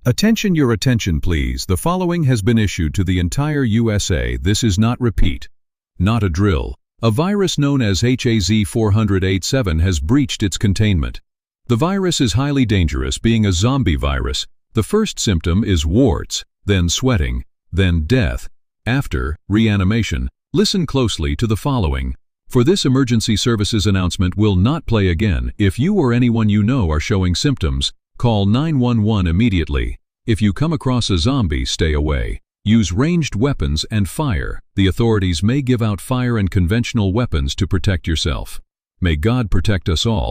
Attention, your attention please. The following has been issued to the entire USA. This is not repeat, not a drill. A virus known as HAZ-487 has breached its containment. The virus is highly dangerous, being a zombie virus. The first symptom is warts, then sweating, then death. After, reanimation. Listen closely to the following. For this emergency services announcement will not play again. If you or anyone you know are showing symptoms, call 911 immediately. If you come across a zombie, stay away. Use ranged weapons and fire. The authorities may give out fire and conventional weapons to protect yourself. May God protect us all.